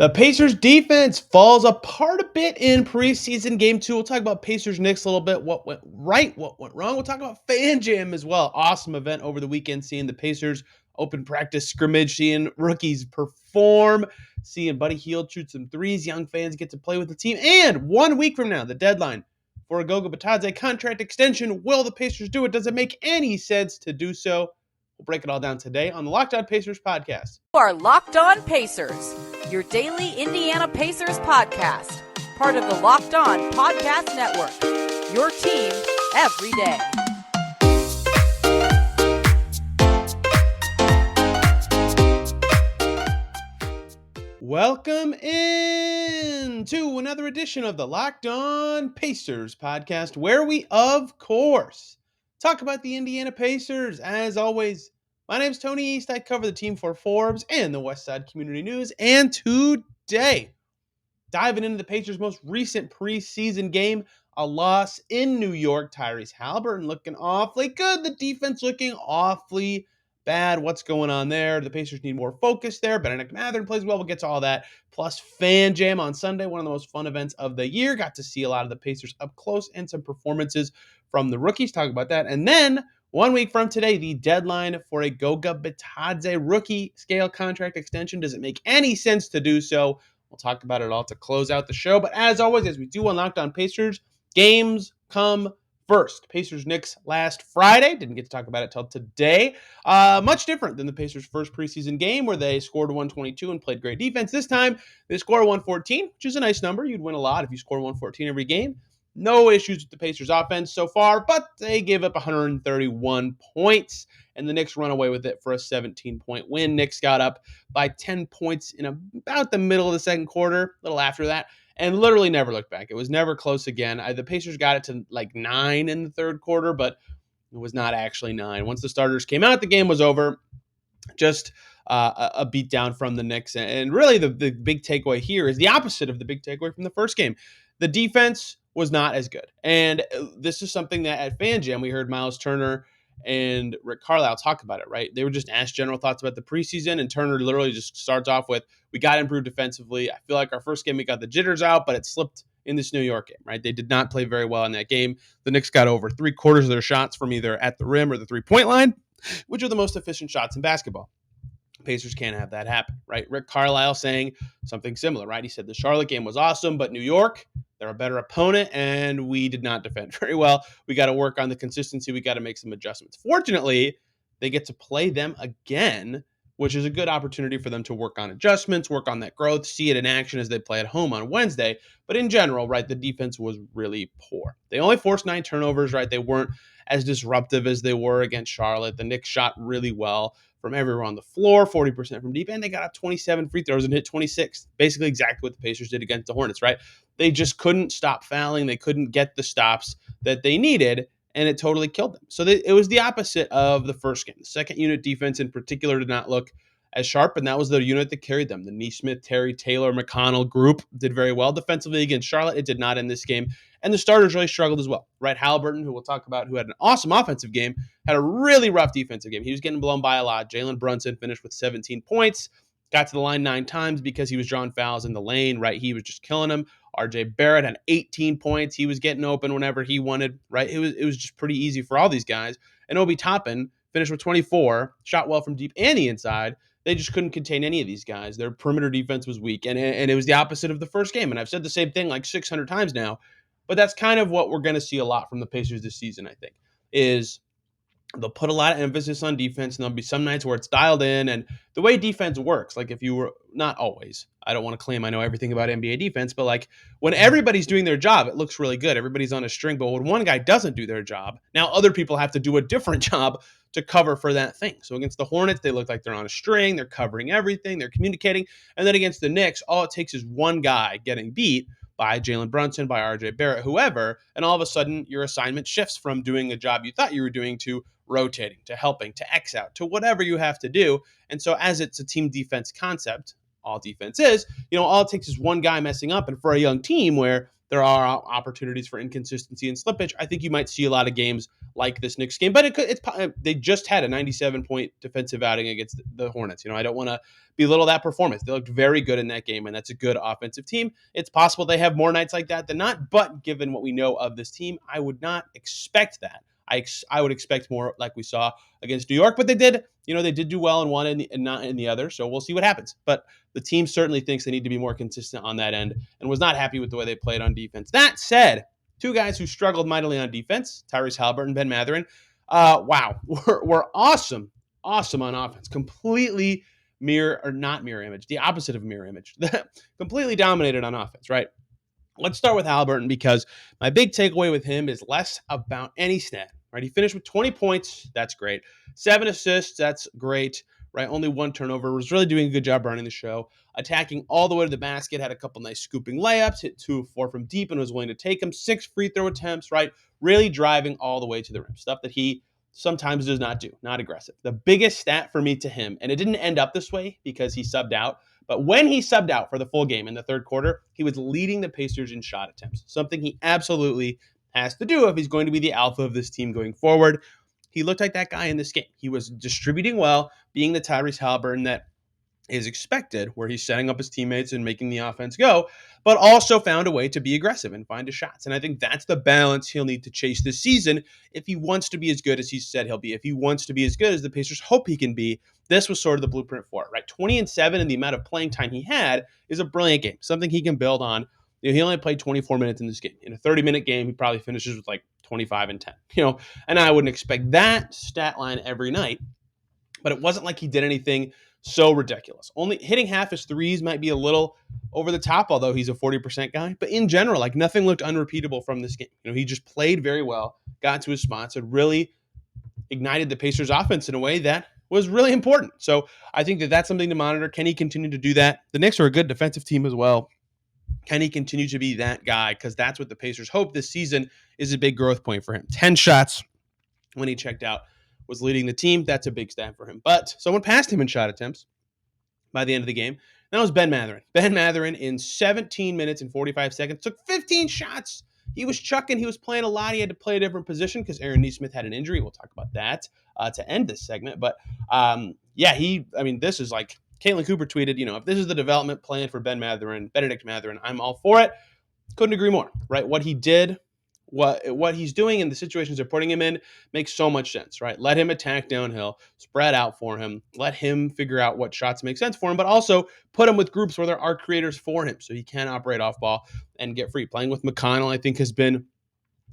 The Pacers defense falls apart a bit in preseason game 2. We'll talk about Pacers Knicks a little bit. What went right, what went wrong. We'll talk about FanJam as well. Awesome event over the weekend, seeing the Pacers open practice scrimmage, seeing rookies perform, seeing Buddy Hield shoot some threes. Young fans get to play with the team. And 1 week from now, the deadline for a Goga Bitadze contract extension. Will the Pacers do it? Does it make any sense to do so? We'll break it all down today on the Locked On Pacers podcast. You are Locked On Pacers, your daily Indiana Pacers podcast, part of the Locked On Podcast Network, your team every day. Welcome in to another edition of the Locked On Pacers podcast, where we, of course, talk about the Indiana Pacers. As always, my name's Tony East. I cover the team for Forbes and the Westside Community News. And today, diving into the Pacers' most recent preseason game, a loss in New York. Tyrese Haliburton looking awfully good. The defense looking awfully bad. What's going on there? The Pacers need more focus there. Bennedict Mathurin plays well. We'll get to all that. Plus, FanJam on Sunday, one of the most fun events of the year. Got to see a lot of the Pacers up close and some performances from the rookies. Talk about that. And then 1 week from today, the deadline for a Goga Bitadze rookie scale contract extension. Does it make any sense to do so? We'll talk about it all to close out the show. But as always, as we do on Locked On Pacers, games come first. Pacers Knicks last Friday. Didn't get to talk about it till today. Much different than the Pacers' first preseason game where they scored 122 and played great defense. This time, they score 114, which is a nice number. You'd win a lot if you score 114 every game. No issues with the Pacers offense so far, but they give up 131 points, and the Knicks run away with it for a 17-point win. Knicks got up by 10 points in about the middle of the second quarter, a little after that, and literally never looked back. It was never close again. The Pacers got it to like 9 in the third quarter, but it was not actually 9. Once the starters came out, the game was over. Just a beatdown from the Knicks. And really the big takeaway here is the opposite of the big takeaway from the first game. The defense was not as good. And this is something that at FanJam, we heard Miles Turner and Rick Carlisle talk about it, right? They were just asked general thoughts about the preseason, and Turner literally just starts off with, we got to improve defensively. I feel like our first game, we got the jitters out, but it slipped in this New York game, right? They did not play very well in that game. The Knicks got over 3/4 of their shots from either at the rim or the three-point line, which are the most efficient shots in basketball. Pacers can't have that happen, right? Rick Carlisle saying something similar, right? He said the Charlotte game was awesome, but New York, they're a better opponent, and we did not defend very well. We got to work on the consistency. We got to make some adjustments. Fortunately, they get to play them again, which is a good opportunity for them to work on adjustments, work on that growth, see it in action as they play at home on Wednesday. But in general, right, the defense was really poor. They only forced 9 turnovers, right? They weren't as disruptive as they were against Charlotte. The Knicks shot really well from everywhere on the floor, 40% from deep, and they got up 27 free throws and hit 26. Basically exactly what the Pacers did against the Hornets, right? They just couldn't stop fouling. They couldn't get the stops that they needed, and it totally killed them. So it was the opposite of the first game. The second unit defense in particular did not look as sharp, and that was the unit that carried them. The Nesmith, Terry, Taylor, McConnell group did very well defensively against Charlotte. It did not in this game. And the starters really struggled as well, right? Haliburton, who we'll talk about, who had an awesome offensive game, had a really rough defensive game. He was getting blown by a lot. Jalen Brunson finished with 17 points, got to the line 9 times because he was drawing fouls in the lane, right? He was just killing them. RJ Barrett had 18 points. He was getting open whenever he wanted, right? It was just pretty easy for all these guys. And Obi Toppin finished with 24, shot well from deep and the inside. They just couldn't contain any of these guys. Their perimeter defense was weak, and it was the opposite of the first game. And I've said the same thing like 600 times now, but that's kind of what we're going to see a lot from the Pacers this season, I think, is they'll put a lot of emphasis on defense, and there'll be some nights where it's dialed in. And the way defense works, like if you were, not always, I don't want to claim I know everything about NBA defense, but like when everybody's doing their job, it looks really good. Everybody's on a string. But when one guy doesn't do their job, now other people have to do a different job to cover for that thing. So against the Hornets, they look like they're on a string. They're covering everything. They're communicating. And then against the Knicks, all it takes is one guy getting beat by Jalen Brunson, by RJ Barrett, whoever, and all of a sudden your assignment shifts from doing a job you thought you were doing to rotating, to helping, to X out, to whatever you have to do. And so as it's a team defense concept, all defense is, all it takes is one guy messing up. And for a young team where there are opportunities for inconsistency and slippage, I think you might see a lot of games like this Knicks game, but they just had a 97-point defensive outing against the Hornets. I don't want to belittle that performance. They looked very good in that game, and that's a good offensive team. It's possible they have more nights like that than not, but given what we know of this team, I would not expect that. I would expect more like we saw against New York, but they did do well in one and not in the other. So we'll see what happens. But the team certainly thinks they need to be more consistent on that end and was not happy with the way they played on defense. That said, two guys who struggled mightily on defense, Tyrese Haliburton, Ben Mathurin, wow, were awesome on offense. Completely not mirror image, the opposite of mirror image. Completely dominated on offense, right? Let's start with Haliburton because my big takeaway with him is less about any stat, right? He finished with 20 points. That's great. 7 assists. That's great, right? Only 1 turnover. Was really doing a good job running the show. Attacking all the way to the basket. Had a couple nice scooping layups. Hit 2 of 4 from deep and was willing to take them. 6 free throw attempts, right? Really driving all the way to the rim. Stuff that he sometimes does not do. Not aggressive. The biggest stat for me to him, and it didn't end up this way because he subbed out, but when he subbed out for the full game in the third quarter, he was leading the Pacers in shot attempts, something he absolutely has to do if he's going to be the alpha of this team going forward. He looked like that guy in this game. He was distributing well, being the Tyrese Haliburton that is expected, where he's setting up his teammates and making the offense go, but also found a way to be aggressive and find his shots. And I think that's the balance he'll need to chase this season if he wants to be as good as he said he'll be. If he wants to be as good as the Pacers hope he can be, this was sort of the blueprint for it, right? 20-7 and the amount of playing time he had is a brilliant game, something he can build on. He only played 24 minutes in this game. In a 30-minute game, he probably finishes with like 25 and 10. And I wouldn't expect that stat line every night, but it wasn't like he did anything so ridiculous. Only hitting half his threes might be a little over the top, although he's a 40% guy. But in general, like nothing looked unrepeatable from this game. He just played very well, got to his spots, and really ignited the Pacers offense in a way that was really important. So I think that that's something to monitor. Can he continue to do that? The Knicks are a good defensive team as well. Can he continue to be that guy? Because that's what the Pacers hope this season is a big growth point for him. 10 shots when he checked out was leading the team. That's a big stat for him. But someone passed him in shot attempts by the end of the game. That was Ben Mathurin. Ben Mathurin in 17 minutes and 45 seconds took 15 shots. He was chucking. He was playing a lot. He had to play a different position because Aaron Nesmith had an injury. We'll talk about that to end this segment. But this is like Caitlin Cooper tweeted, if this is the development plan for Bennedict Mathurin, I'm all for it. Couldn't agree more, right? What he did, what he's doing and the situations they're putting him in makes so much sense, right? Let him attack downhill, spread out for him, let him figure out what shots make sense for him, but also put him with groups where there are creators for him so he can operate off ball and get free. Playing with McConnell, I think, has been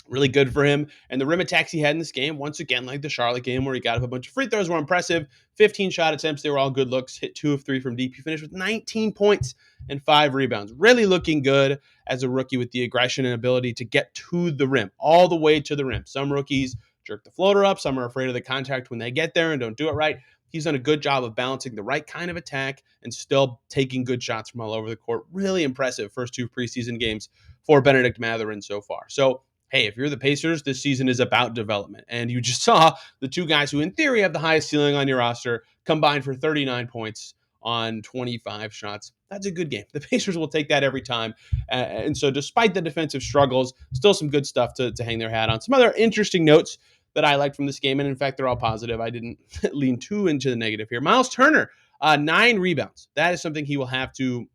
really good for him. And the rim attacks he had in this game, once again, like the Charlotte game where he got up a bunch of free throws, were impressive. 15 shot attempts, they were all good looks. Hit 2 of 3 from deep. He finished with 19 points and 5 rebounds. Really looking good as a rookie with the aggression and ability to get to the rim, all the way to the rim. Some rookies jerk the floater up. Some are afraid of the contact when they get there and don't do it right. He's done a good job of balancing the right kind of attack and still taking good shots from all over the court. Really impressive first 2 preseason games for Bennedict Mathurin so far. So, hey, if you're the Pacers, this season is about development. And you just saw the two guys who, in theory, have the highest ceiling on your roster combined for 39 points on 25 shots. That's a good game. The Pacers will take that every time. And so despite the defensive struggles, still some good stuff to hang their hat on. Some other interesting notes that I liked from this game, and in fact, they're all positive. I didn't lean too into the negative here. Miles Turner, 9 rebounds. That is something he will have to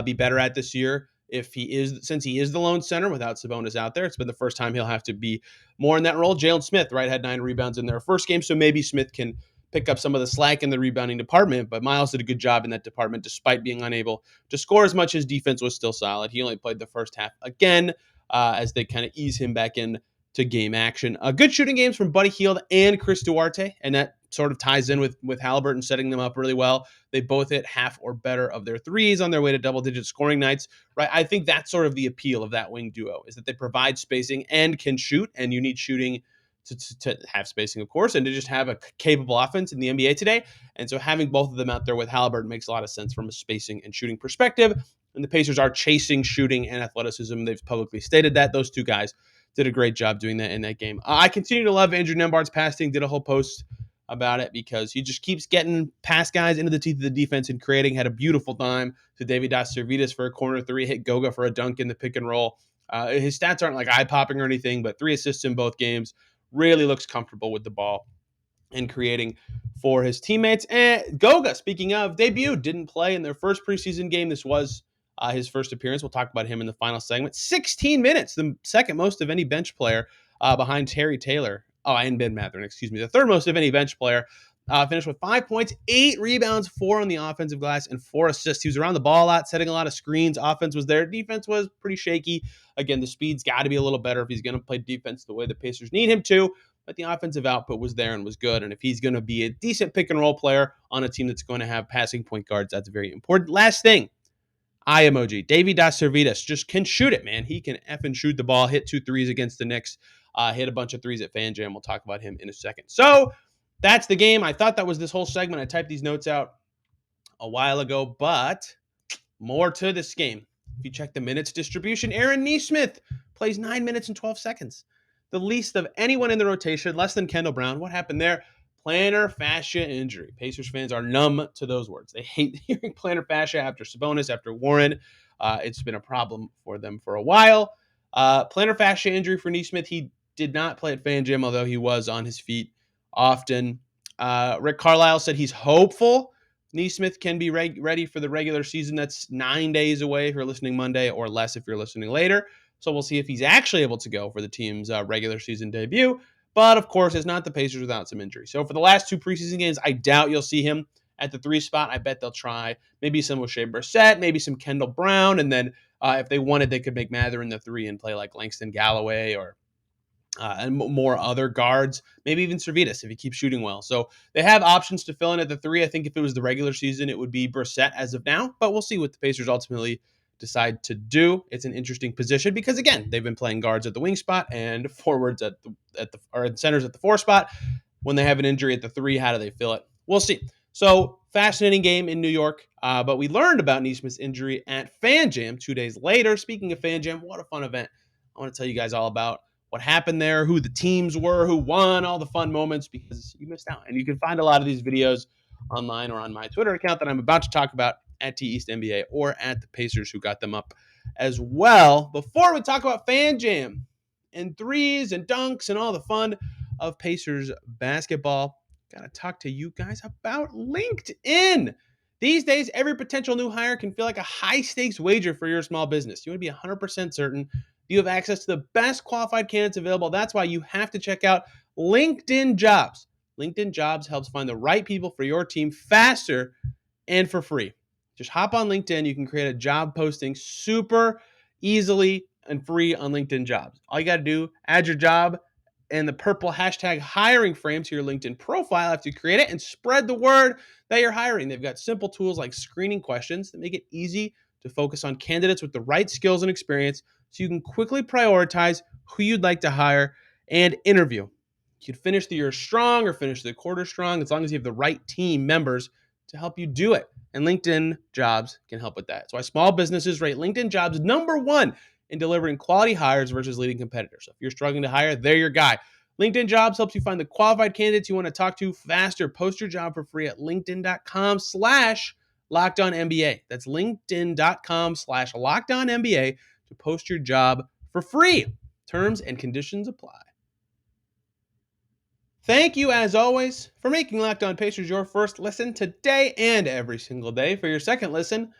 be better at this year. Since he is the lone center without Sabonis out there, it's been the first time he'll have to be more in that role. Jalen Smith, right, had 9 rebounds in their first game, so maybe Smith can pick up some of the slack in the rebounding department, but Miles did a good job in that department despite being unable to score as much. His defense was still solid. He only played the first half again as they kind of ease him back in to game action. Good shooting games from Buddy Hield and Chris Duarte, and that sort of ties in with Haliburton setting them up really well. They both hit half or better of their threes on their way to double-digit scoring nights, right? I think that's sort of the appeal of that wing duo, is that they provide spacing and can shoot, and you need shooting to have spacing, of course, and to just have a capable offense in the NBA today. And so having both of them out there with Haliburton makes a lot of sense from a spacing and shooting perspective. And the Pacers are chasing shooting and athleticism. They've publicly stated that. Those two guys did a great job doing that in that game. I continue to love Andrew Nembhard's passing. Did a whole post about it because he just keeps getting past guys into the teeth of the defense and creating. Had a beautiful time to David Servidis for a corner 3, hit Goga for a dunk in the pick and roll. His stats aren't like eye-popping or anything, but 3 assists in both games. really looks comfortable with the ball and creating for his teammates. And Goga, speaking of, debuted, didn't play in their first preseason game. This was his first appearance. We'll talk about him in the final segment. 16 minutes, the second most of any bench player behind Terry Taylor. Oh, and Ben Mathurin, excuse me. The third most of any bench player. Finished with 5 points, 8 rebounds, 4 on the offensive glass, and 4 assists. He was around the ball a lot, setting a lot of screens. Offense was there. Defense was pretty shaky. Again, the speed's got to be a little better if he's going to play defense the way the Pacers need him to. But the offensive output was there and was good. And if he's going to be a decent pick and roll player on a team that's going to have passing point guards, that's very important. Last thing, eye emoji. Davey Das Servitas just can shoot it, man. He can effing shoot the ball, hit 2 threes against the Knicks, hit a bunch of threes at FanJam. We'll talk about him in a second. So that's the game. I thought that was this whole segment. I typed these notes out a while ago, but more to this game. If you check the minutes distribution, Aaron Nesmith plays 9 minutes and 12 seconds. The least of anyone in the rotation, less than Kendall Brown. What happened there? Plantar fascia injury. Pacers fans are numb to those words. They hate hearing plantar fascia after Sabonis, after Warren. It's been a problem for them for a while. Plantar fascia injury for Nesmith. He did not play at FanJam, although he was on his feet often. Rick Carlisle said he's hopeful Nesmith can be ready for the regular season. That's 9 days away if you're listening Monday, or less if you're listening later. So we'll see if he's actually able to go for the team's regular season debut. But of course, it's not the Pacers without some injury. So for the last 2 preseason games, I doubt you'll see him at the 3 spot. I bet they'll try maybe some with Shea Brissett, maybe some Kendall Brown, and then if they wanted, they could make Mathurin the 3 and play like Langston Galloway or and more other guards, maybe even Servitas if he keeps shooting well. So they have options to fill in at the 3. I think if it was the regular season, it would be Brissett as of now, but we'll see what the Pacers ultimately decide to do. It's an interesting position because, again, they've been playing guards at the wing spot and forwards at the or centers at the 4 spot. When they have an injury at the 3, how do they fill it? We'll see. So fascinating game in New York, but we learned about Nesmith's injury at FanJam 2 days later. Speaking of FanJam, what a fun event. I want to tell you guys all about what happened there, who the teams were, who won, all the fun moments, because you missed out. And you can find a lot of these videos online or on my Twitter account that I'm about to talk about at TEastNBA or at the Pacers, who got them up as well. Before we talk about FanJam and threes and dunks and all the fun of Pacers basketball, got to talk to you guys about LinkedIn. These days, every potential new hire can feel like a high-stakes wager for your small business. You want to be 100% certain you have access to the best qualified candidates available. That's why you have to check out LinkedIn Jobs. LinkedIn Jobs helps find the right people for your team faster and for free. Just hop on LinkedIn. You can create a job posting super easily and free on LinkedIn Jobs. All you got to do, add your job and the purple hashtag hiring frame to your LinkedIn profile after you create it, and spread the word that you're hiring. They've got simple tools like screening questions that make it easy to focus on candidates with the right skills and experience, so you can quickly prioritize who you'd like to hire and interview. You can finish the year strong or finish the quarter strong as long as you have the right team members to help you do it. And LinkedIn Jobs can help with that. That's why small businesses rate LinkedIn Jobs #1 in delivering quality hires versus leading competitors. So if you're struggling to hire, they're your guy. LinkedIn Jobs helps you find the qualified candidates you want to talk to faster. Post your job for free at linkedin.com/LockedOnNBA. That's linkedin.com/LockedOnNBA to post your job for free. Terms and conditions apply. Thank you, as always, for making Locked On Pacers your first listen today and every single day. For your second listen,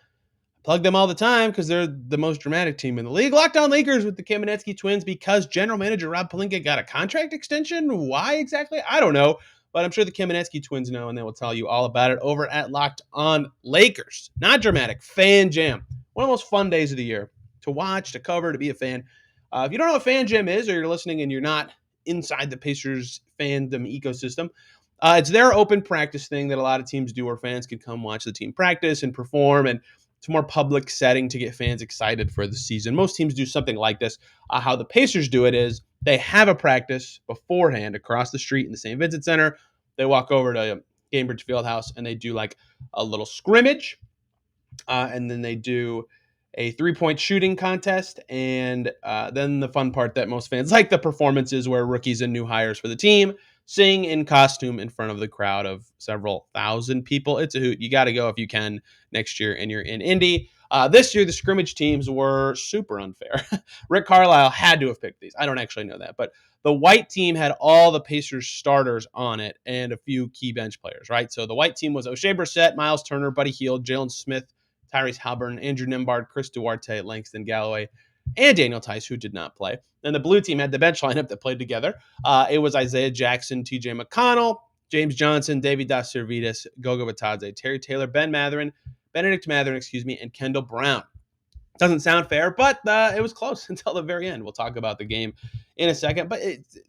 plug them all the time because they're the most dramatic team in the league. Locked On Lakers with the Kamenetsky twins because general manager Rob Pelinka got a contract extension. Why exactly? I don't know. But I'm sure the Kamenetsky twins know, and they will tell you all about it over at Locked On Lakers. Not dramatic. FanJam. One of the most fun days of the year to watch, to cover, to be a fan. If you don't know what FanJam is, or you're listening and you're not inside the Pacers fandom ecosystem, it's their open practice thing that a lot of teams do where fans can come watch the team practice and perform, and it's a more public setting to get fans excited for the season. Most teams do something like this. How the Pacers do it is they have a practice beforehand across the street in the St. Vincent Center. They walk over to Gainbridge Fieldhouse and they do like a little scrimmage, and then they do a 3-point shooting contest, and then the fun part that most fans like, the performances where rookies and new hires for the team sing in costume in front of the crowd of several thousand people. It's a hoot. You got to go if you can next year and you're in Indy. This year, the scrimmage teams were super unfair. Rick Carlisle had to have picked these. I don't actually know that, but the white team had all the Pacers starters on it and a few key bench players, right? So the white team was O'Shea Brissett, Miles Turner, Buddy Hield, Jalen Smith, Tyrese Haliburton, Andrew Nembhard, Chris Duarte, Langston Galloway, and Daniel Tice, who did not play. Then the blue team had the bench lineup that played together. It was Isaiah Jackson, TJ McConnell, James Johnson, David Das Servitas, Goga Bitadze, Terry Taylor, Bennedict Mathurin, and Kendall Brown. Doesn't sound fair, but it was close until the very end. We'll talk about the game in a second. But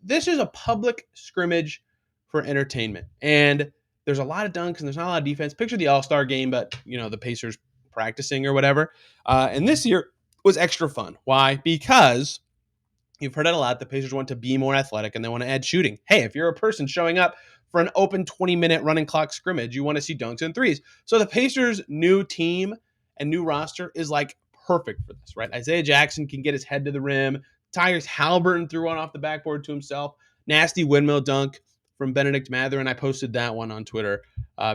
this is a public scrimmage for entertainment. And there's a lot of dunks and there's not a lot of defense. Picture the All-Star game, but, the Pacers practicing or whatever. And this year was extra fun. Why? Because you've heard it a lot. The Pacers want to be more athletic and they want to add shooting. Hey, if you're a person showing up for an open 20-minute running clock scrimmage, you want to see dunks and threes. So the Pacers' new team and new roster is like perfect for this, right? Isaiah Jackson can get his head to the rim. Tyrese Haliburton threw one off the backboard to himself. Nasty windmill dunk from Bennedict Mathurin. I posted that one on Twitter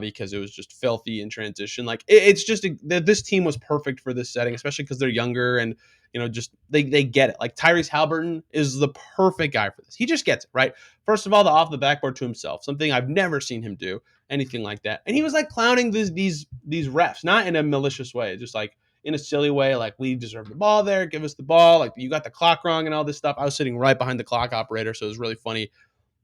because it was just filthy in transition. Like it's just this team was perfect for this setting, especially because they're younger and just they get it. Like Tyrese Haliburton is the perfect guy for this. He just gets it, right? First of all, the off the backboard to himself, something I've never seen him do anything like that. And he was like clowning these refs, not in a malicious way, just like in a silly way, like we deserve the ball there, give us the ball, like you got the clock wrong and all this stuff. I was sitting right behind the clock operator, so it was really funny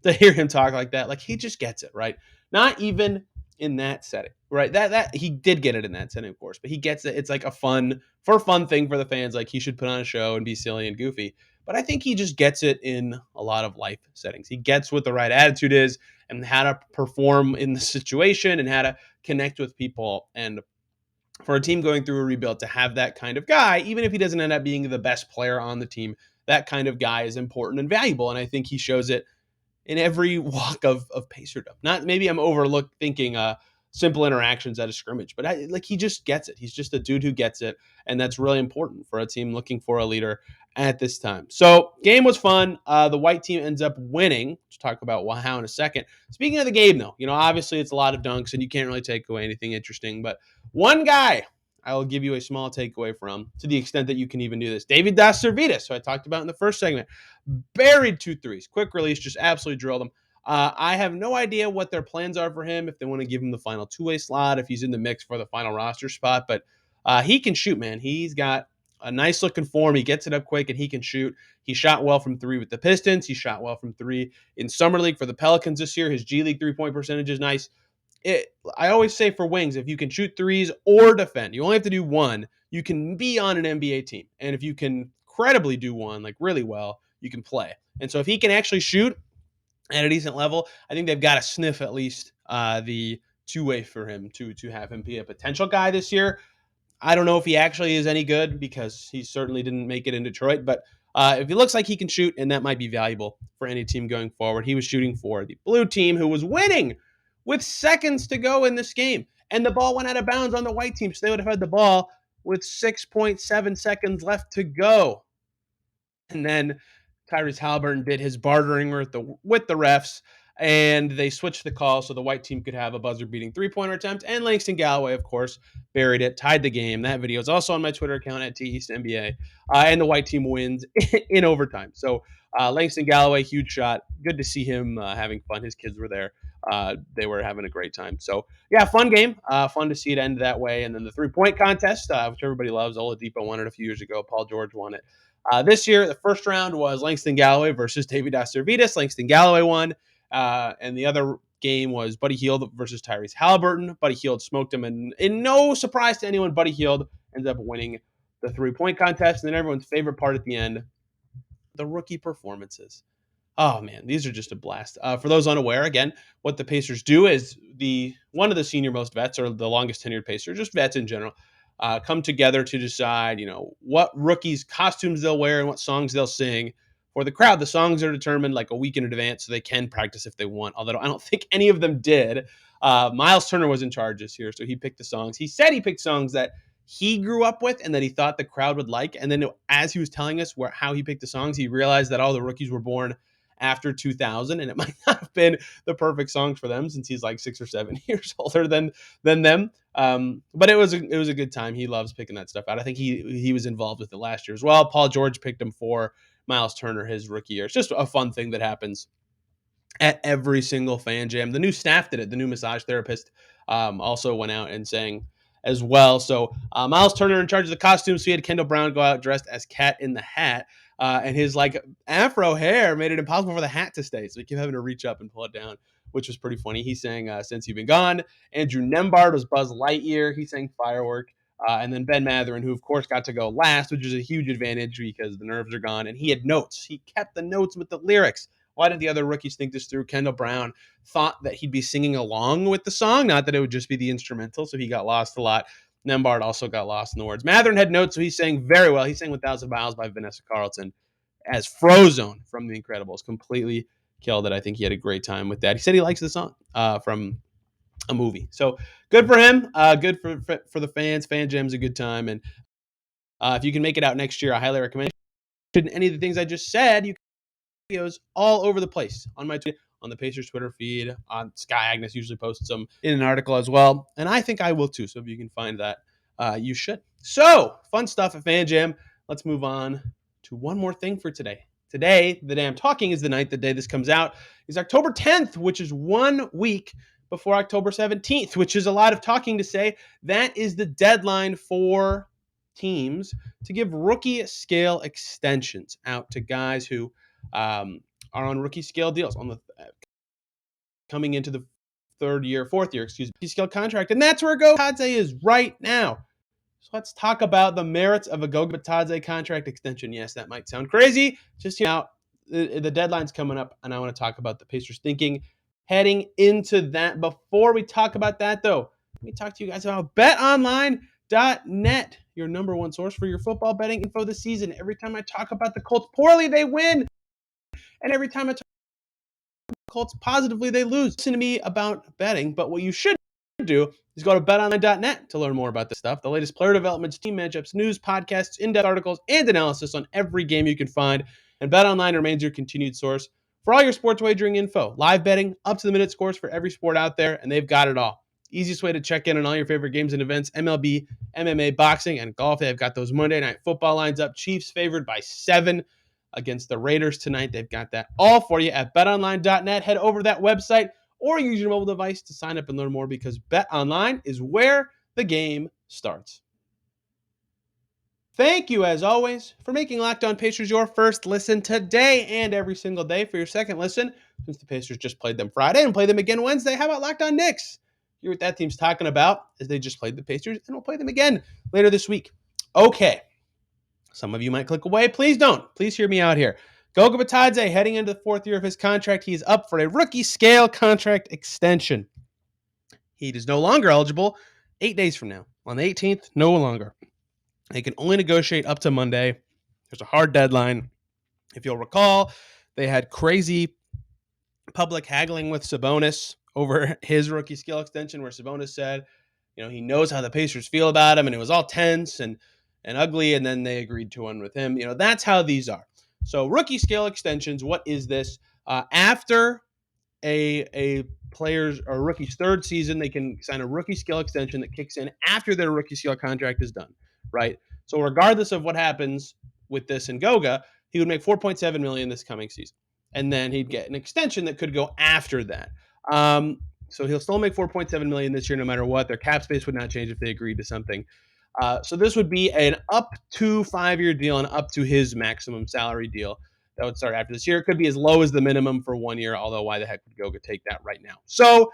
to hear him talk like that. Like he just gets it, right? Not even in that setting, right? That he did get it in that setting, of course, but he gets it. It's like a fun thing for the fans. Like he should put on a show and be silly and goofy. But I think he just gets it in a lot of life settings. He gets what the right attitude is and how to perform in the situation and how to connect with people. And for a team going through a rebuild to have that kind of guy, even if he doesn't end up being the best player on the team, that kind of guy is important and valuable. And I think he shows it in every walk of Pacerdom. Not maybe I'm thinking simple interactions at a scrimmage, but he just gets it. He's just a dude who gets it, and that's really important for a team looking for a leader at this time. So game was fun. The white team ends up winning. Let's talk about how in a second. Speaking of the game, though, obviously it's a lot of dunks, and you can't really take away anything interesting. But one guy I will give you a small takeaway from, to the extent that you can even do this. David Das Servitas, who I talked about in the first segment, buried 2 threes. Quick release, just absolutely drilled him. I have no idea what their plans are for him, if they want to give him the final two-way slot, if he's in the mix for the final roster spot. But he can shoot, man. He's got a nice-looking form. He gets it up quick, and he can shoot. He shot well from 3 with the Pistons. He shot well from 3 in Summer League for the Pelicans this year. His G League three-point percentage is nice. I always say for wings, if you can shoot threes or defend, you only have to do one, you can be on an NBA team. And if you can credibly do one, like really well, you can play. And so if he can actually shoot at a decent level, I think they've got to sniff at least the two-way for him to have him be a potential guy this year. I don't know if he actually is any good because he certainly didn't make it in Detroit, but if he looks like he can shoot, and that might be valuable for any team going forward. He was shooting for the blue team, who was winning with seconds to go in this game, and the ball went out of bounds on the white team, so they would have had the ball with 6.7 seconds left to go. And then Tyrese Haliburton did his bartering with the refs, and they switched the call so the white team could have a buzzer-beating three-pointer attempt. And Langston Galloway, of course, buried it, tied the game. That video is also on my Twitter account at TEastNBA. And the white team wins in overtime. So Langston Galloway, huge shot. Good to see him having fun. His kids were there. They were having a great time. So, yeah, fun game. Fun to see it end that way. And then the three-point contest, which everybody loves. Oladipo won it a few years ago. Paul George won it. This year, the first round was Langston Galloway versus David Das Servitas. Langston Galloway won. And the other game was Buddy Hield versus Tyrese Haliburton. Buddy Hield smoked him. And in no surprise to anyone, Buddy Hield ends up winning the three-point contest. And then everyone's favorite part at the end, the rookie performances. Oh, man, these are just a blast. For those unaware, again, what the Pacers do is one of the senior-most vets, or the longest-tenured Pacers, just vets in general, come together to decide, what rookies' costumes they'll wear and what songs they'll sing for the crowd. The songs are determined like a week in advance, so they can practice if they want, although I don't think any of them did. Miles Turner was in charge this year, so he picked the songs. He said he picked songs that he grew up with and that he thought the crowd would like. And then as he was telling us how he picked the songs, he realized that all the rookies were born after 2000, and it might not have been the perfect song for them since he's like 6 or 7 years older than them. But it was a good time. He loves picking that stuff out. I think he was involved with it last year as well. Paul George picked him for Miles Turner his rookie year. It's just a fun thing that happens at every single FanJam. The new staff did it. The new massage therapist also went out and sang as well. So Miles Turner in charge of the costumes. So he had Kendall Brown go out dressed as Cat in the Hat. And his like afro hair made it impossible for the hat to stay. So he kept having to reach up and pull it down, which was pretty funny. He sang Since You've Been Gone. Andrew Nembhard was Buzz Lightyear. He sang Firework. And then Ben Mathurin, who of course got to go last, which is a huge advantage because the nerves are gone. And he had notes. He kept the notes with the lyrics. Why did the other rookies think this through? Kendall Brown thought that he'd be singing along with the song, not that it would just be the instrumental, so he got lost a lot. Nembhard also got lost in the words. Mathurin had notes, so he sang very well. He sang 1,000 Miles by Vanessa Carlton as Frozone from The Incredibles. Completely killed it. I think he had a great time with that. He said he likes the song from a movie. So good for him. Good for the fans. FanJam's a good time. And if you can make it out next year, I highly recommend it. Any of the things I just said, you videos all over the place on my Twitter, on the Pacers Twitter feed, on Sky Agnes usually posts them in an article as well, and I think I will too. So if you can find that, you should. So fun stuff at FanJam. Let's move on to one more thing for today. Today, the day I'm talking is the night, the day this comes out is October 10th, which is 1 week before October 17th, which is a lot of talking to say. That is the deadline for teams to give rookie scale extensions out to guys who are on rookie scale deals on the coming into the fourth year, scale contract, and that's where Goga Bitadze is right now. So let's talk about the merits of a Goga Bitadze contract extension. Yes, that might sound crazy. Just hear out. The deadline's coming up, and I want to talk about the Pacers thinking heading into that. Before we talk about that, though, let me talk to you guys about BetOnline.net, your number one source for your football betting info this season. Every time I talk about the Colts poorly, they win. And every time I talk about the Colts positively, they lose. Listen to me about betting, but what you should do is go to betonline.net to learn more about this stuff. The latest player developments, team matchups, news, podcasts, in-depth articles, and analysis on every game you can find. And BetOnline remains your continued source for all your sports wagering info. Live betting, up-to-the-minute scores for every sport out there, and they've got it all. Easiest way to check in on all your favorite games and events, MLB, MMA, boxing, and golf. They've got those Monday Night Football lines up. Chiefs favored by 7 against the Raiders tonight. They've got that all for you at betonline.net. Head over to that website or use your mobile device to sign up and learn more because BetOnline is where the game starts. Thank you, as always, for making Locked On Pacers your first listen today and every single day. For your second listen, since the Pacers just played them Friday and play them again Wednesday, how about Locked On Knicks? Hear what that team's talking about as they just played the Pacers, and we'll play them again later this week. Okay. Some of you might click away. Please don't. Please hear me out here. Goga Bitadze, heading into the fourth year of his contract, he is up for a rookie scale contract extension. He is no longer eligible 8 days from now. On the 18th, no longer. They can only negotiate up to Monday. There's a hard deadline. If you'll recall, they had crazy public haggling with Sabonis over his rookie scale extension where Sabonis said, he knows how the Pacers feel about him, and it was all tense and ugly, and then they agreed to one with him. That's how these are. So rookie scale extensions, what is this? After a player's or rookie's third season, they can sign a rookie scale extension that kicks in after their rookie scale contract is done, right? So regardless of what happens with this in Goga, he would make $4.7 million this coming season, and then he'd get an extension that could go after that. So he'll still make $4.7 million this year, no matter what. Their cap space would not change if they agreed to something. So this would be an up to 5-year deal and up to his maximum salary deal that would start after this year. It could be as low as the minimum for 1 year, although why the heck would Goga take that right now? So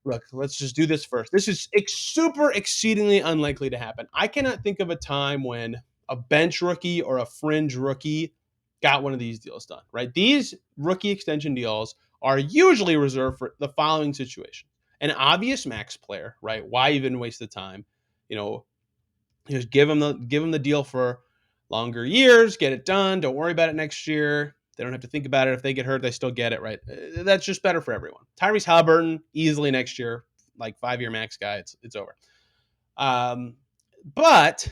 look, let's just do this first. This is super exceedingly unlikely to happen. I cannot think of a time when a bench rookie or a fringe rookie got one of these deals done, right? These rookie extension deals are usually reserved for the following situation. An obvious max player, right? Why even waste the time? Just give them the deal for longer years, get it done. Don't worry about it next year. They don't have to think about it. If they get hurt, they still get it, right? That's just better for everyone. Tyrese Haliburton, easily next year, like 5-year max guy, it's over. But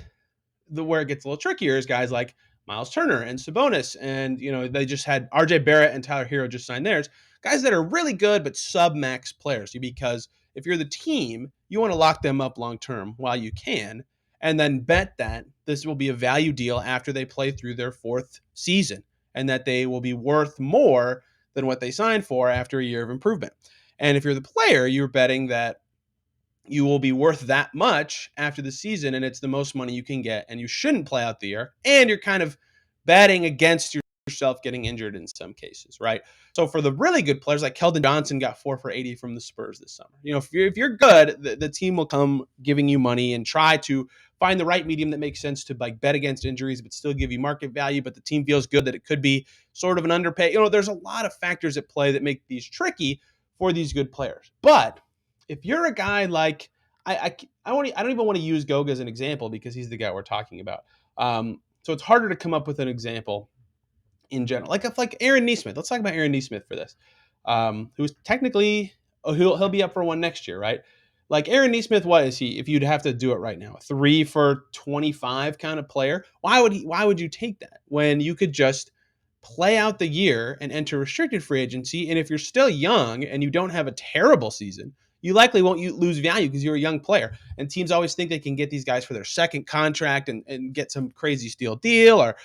where it gets a little trickier is guys like Miles Turner and Sabonis, and they just had RJ Barrett and Tyler Hero just signed theirs. Guys that are really good but sub-max players, because if you're the team, you want to lock them up long term while you can, and then bet that this will be a value deal after they play through their fourth season, and that they will be worth more than what they signed for after a year of improvement. And if you're the player, you're betting that you will be worth that much after the season, and it's the most money you can get, and you shouldn't play out the year, and you're kind of betting against yourself getting injured in some cases, right? So for the really good players, like Keldon Johnson got 4 for 80 from the Spurs this summer. If you're good, the team will come giving you money and try to find the right medium that makes sense to like bet against injuries but still give you market value, but the team feels good that it could be sort of an underpay. There's a lot of factors at play that make these tricky for these good players. But if you're a guy like I don't even want to use Goga as an example because he's the guy we're talking about. So it's harder to come up with an example in general. Like Aaron Nesmith. Let's talk about Aaron Nesmith for this. Who's technically he'll be up for one next year, right? Like Aaron Nesmith, what is he? If you'd have to do it right now, a 3 for 25 kind of player. Why would you take that when you could just play out the year and enter restricted free agency? And if you're still young and you don't have a terrible season, you likely won't lose value because you're a young player. And teams always think they can get these guys for their second contract and get some crazy steal deal, or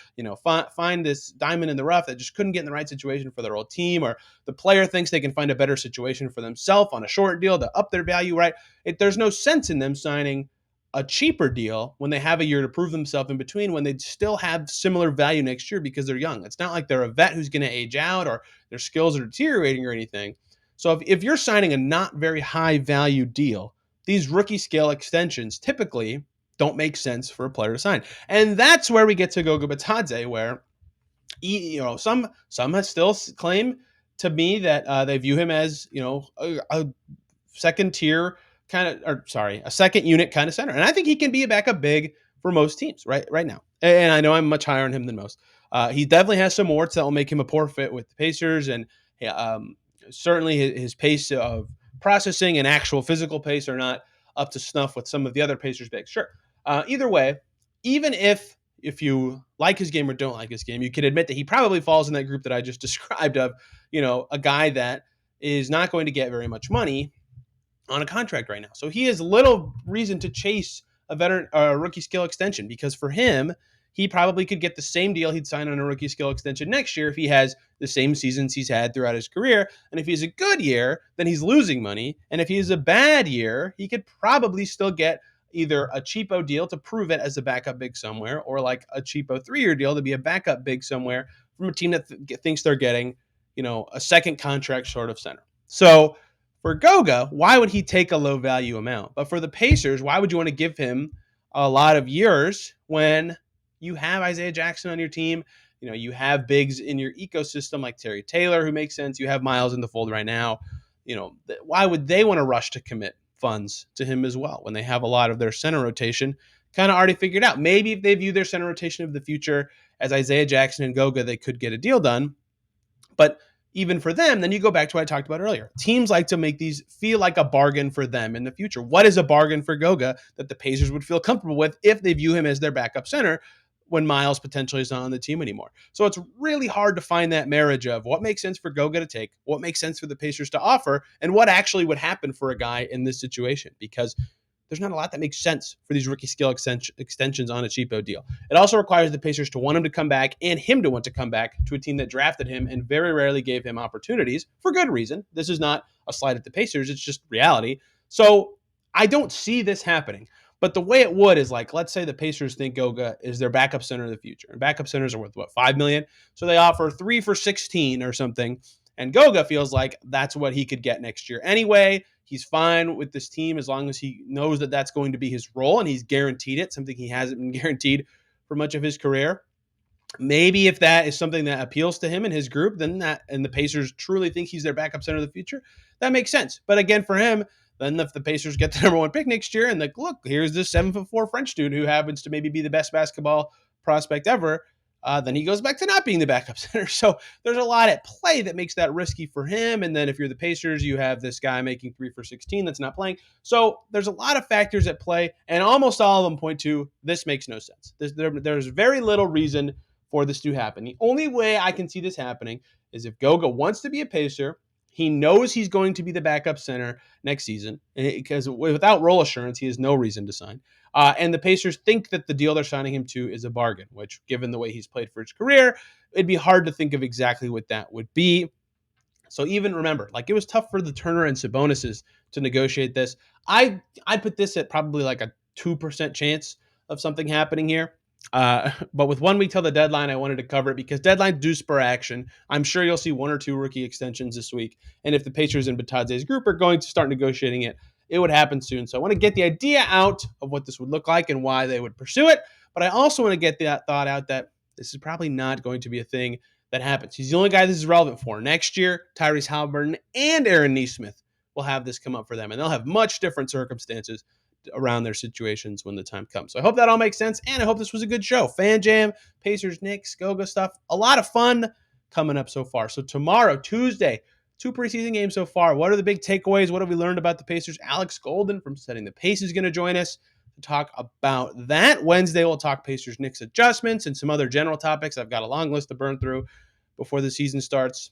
find this diamond in the rough that just couldn't get in the right situation for their old team, or the player thinks they can find a better situation for themselves on a short deal to up their value, right? There's no sense in them signing a cheaper deal when they have a year to prove themselves in between, when they still have similar value next year because they're young. It's not like they're a vet who's going to age out or their skills are deteriorating or anything. So if you're signing a not very high value deal, these rookie scale extensions typically don't make sense for a player to sign. And that's where we get to Goga Bitadze, where some still claim to me that they view him as a second tier a second unit kind of center, and I think he can be a backup big for most teams right now. And I know I'm much higher on him than most. He definitely has some warts that will make him a poor fit with the Pacers, and certainly his pace of processing and actual physical pace are not up to snuff with some of the other Pacers bigs. Sure. Either way, even if you like his game or don't like his game, you can admit that he probably falls in that group that I just described of, a guy that is not going to get very much money on a contract right now. So he has little reason to chase a rookie skill extension, because for him, he probably could get the same deal he'd sign on a rookie skill extension next year if he has the same seasons he's had throughout his career. And if he's a good year, then he's losing money. And if he's a bad year, he could probably still get either a cheapo deal to prove it as a backup big somewhere, or like a cheapo 3-year deal to be a backup big somewhere from a team that thinks they're getting, a second contract sort of center. So for Goga, why would he take a low value amount? But for the Pacers, why would you want to give him a lot of years when you have Isaiah Jackson on your team? You have bigs in your ecosystem like Terry Taylor, who makes sense. You have Miles in the fold right now. Why would they want to rush to commit funds to him as well when they have a lot of their center rotation kind of already figured out? Maybe if they view their center rotation of the future as Isaiah Jackson and Goga, they could get a deal done. But even for them, then you go back to what I talked about earlier. Teams like to make these feel like a bargain for them in the future. What is a bargain for Goga that the Pacers would feel comfortable with if they view him as their backup center when Miles potentially is not on the team anymore? So it's really hard to find that marriage of what makes sense for Goga to take, what makes sense for the Pacers to offer, and what actually would happen for a guy in this situation, because there's not a lot that makes sense for these rookie skill extensions on a cheapo deal. It also requires the Pacers to want him to come back and him to want to come back to a team that drafted him and very rarely gave him opportunities for good reason. This is not a slight at the Pacers. It's just reality. So I don't see this happening. But the way it would is, like, let's say the Pacers think Goga is their backup center of the future. And backup centers are worth, $5 million? So they offer 3 for 16 or something. And Goga feels like that's what he could get next year anyway. He's fine with this team as long as he knows that that's going to be his role and he's guaranteed it, something he hasn't been guaranteed for much of his career. Maybe if that is something that appeals to him and his group, then and the Pacers truly think he's their backup center of the future, that makes sense. But again, for him, then if the Pacers get the number 1 pick next year and look, here's this 7'4" French dude who happens to maybe be the best basketball prospect ever, then he goes back to not being the backup center. So there's a lot at play that makes that risky for him. And then if you're the Pacers, you have this guy making 3 for 16 that's not playing. So there's a lot of factors at play, and almost all of them point to this makes no sense. There's very little reason for this to happen. The only way I can see this happening is if Goga wants to be a Pacer. He knows he's going to be the backup center next season because without role assurance, he has no reason to sign. And the Pacers think that the deal they're signing him to is a bargain, which, given the way he's played for his career, it'd be hard to think of exactly what that would be. So even remember, like, it was tough for the Turner and Sabonises to negotiate this. I put this at probably like a 2% chance of something happening here. But with 1 week till the deadline, I wanted to cover it because deadlines do spur action. I'm sure you'll see 1 or 2 rookie extensions this week. And if the Pacers and Bitadze's group are going to start negotiating it, it would happen soon. So I want to get the idea out of what this would look like and why they would pursue it. But I also want to get that thought out that this is probably not going to be a thing that happens. He's the only guy this is relevant for. Next year, Tyrese Haliburton and Aaron Nesmith will have this come up for them, and they'll have much different circumstances around their situations when the time comes. So I hope that all makes sense, and I hope this was a good show. FanJam, Pacers, Knicks, Goga stuff, a lot of fun coming up so far. So tomorrow, Tuesday, 2 preseason games so far. What are the big takeaways? What have we learned about the Pacers? Alex Golden from Setting the Pace is going to join us to talk about that. Wednesday, we'll talk Pacers Knicks adjustments and some other general topics. I've got a long list to burn through before the season starts.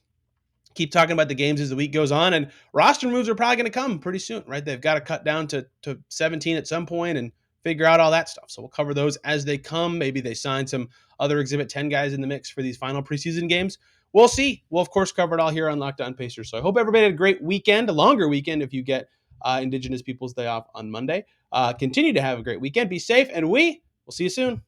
Keep talking about the games as the week goes on, and roster moves are probably going to come pretty soon, right? They've got to cut down to 17 at some point and figure out all that stuff. So we'll cover those as they come. Maybe they sign some other Exhibit 10 guys in the mix for these final preseason games. We'll see. We'll, of course, cover it all here on Locked On Pacers. So I hope everybody had a great weekend, a longer weekend if you get Indigenous Peoples Day off on Monday. Continue to have a great weekend. Be safe, and we will see you soon.